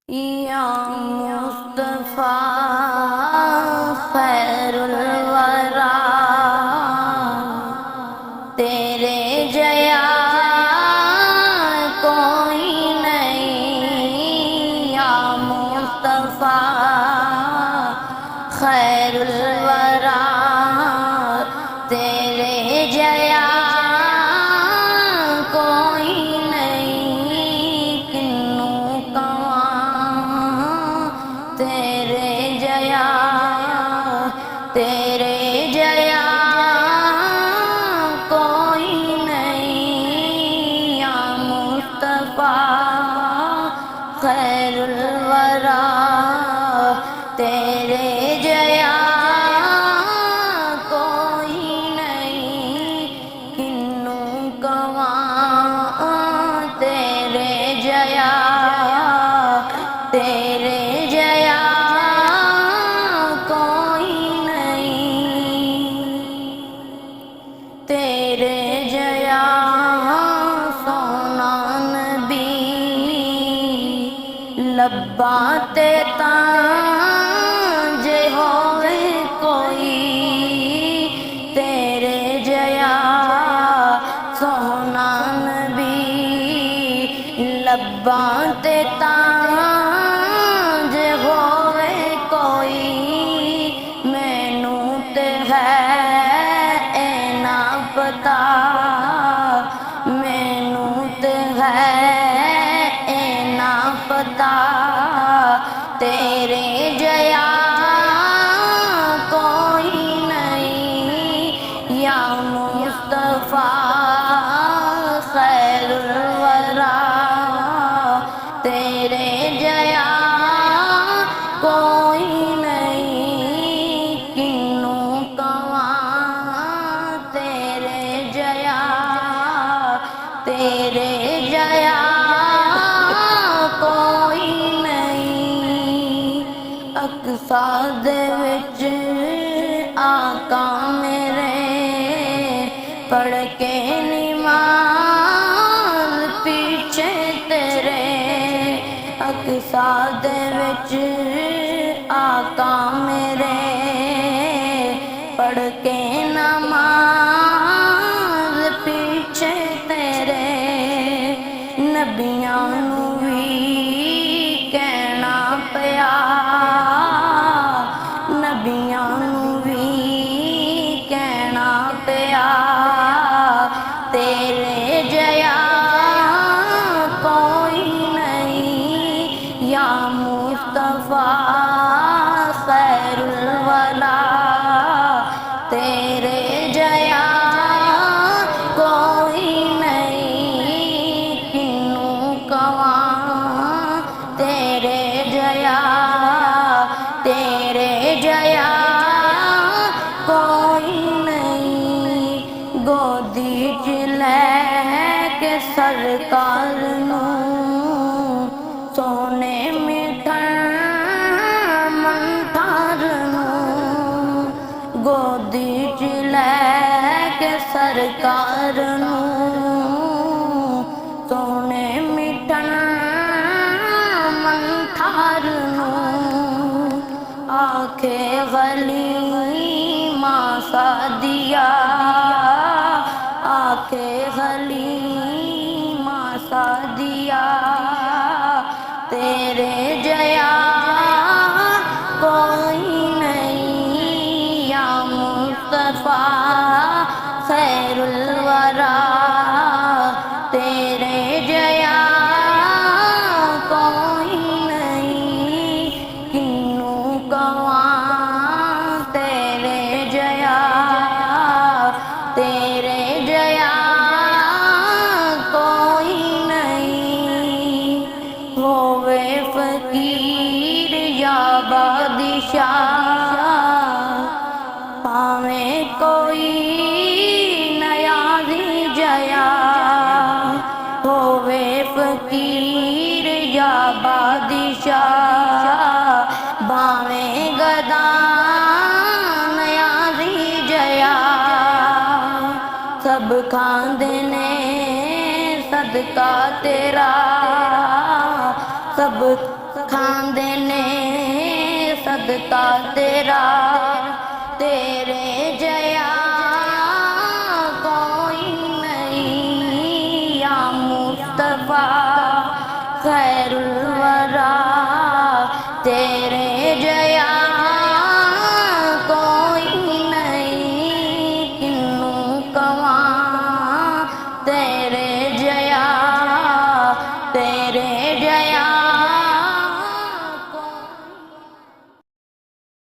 یا مصطفیٰ خیر الورا، تیرے جیا کوئی نہیں۔ یا مصطفیٰ خیر الورا، تیرے جیا کوئی نہیں۔ کنوں کواں تیرے جیا، تیرے جیا کوئی نہیں۔ یا مصطفیٰ خیر الورا، تیرے جیا کوئی نہیں۔ کنوں کواں تیرے جیا، تیرے جیا کوئی نہیں۔ تیرے جیا سونا نبی لباں تے تاں جے ہوئے کوئی۔ تیرے جیا سونا نبی لباں تے تاں جے ہوئے کوئی۔ مینوں تے ہے اے نا پتا، مینوں تے ہے اے نا پتا، تیرے جیا کوئی نہیں۔ یا مصطفیٰ خیر الورا، تیرے جیا کوئی نہیں۔ کنوں کواں تیرے جیا، تیرے جیا کوئی نہیں۔ اقصی دے وچ آقا میرے پڑھ کے نماز پیچھے تیرے۔ اقصی دے وچ آقا میرے پڑھ کے نماز پیچھے تیرے۔ نبیاں نوں وی کہنا پیا، نبیاں نوں وی کہنا پیا، تیرے جیا کوئی نہیں۔ یا مصطفیٰ خیر الورا، تیرے جیا کوئی نہیں۔ کنوں کواں تیرے جیا، تیرے جیا کوئی نہیں۔ گودی چ لے کے سرکار نوں سونے مٹھن منٹھار نوں، گودی چ لے کے سرکار نوں سونے مٹھن منٹھار نوں۔ آکھے غلیمہ سعدیہ، آکھے غلیمہ سعدیہ، تیرے جیا کوئی نہیں۔ یا مصطفیٰ خیر الورا، تیرے جیا کوئی نہیں۔ کنوں کواں تیرے جیا، تیرے جیا کوئی نہیں۔ ہووے فقیر یا بادشاہ، پاویں کوئی نیازی جیا۔ ہووے فقیر یا بادشاہ، باویں گدا نیازی جیا۔ سب کھاندے نے صدقہ تیرا، سب کھاندے صدقہ تیرا، تیرے جیا کوئی نہیں یا مصطفیٰ خیر الورا، تیرے جیا کوئی نہیں کنوں کواں تیرے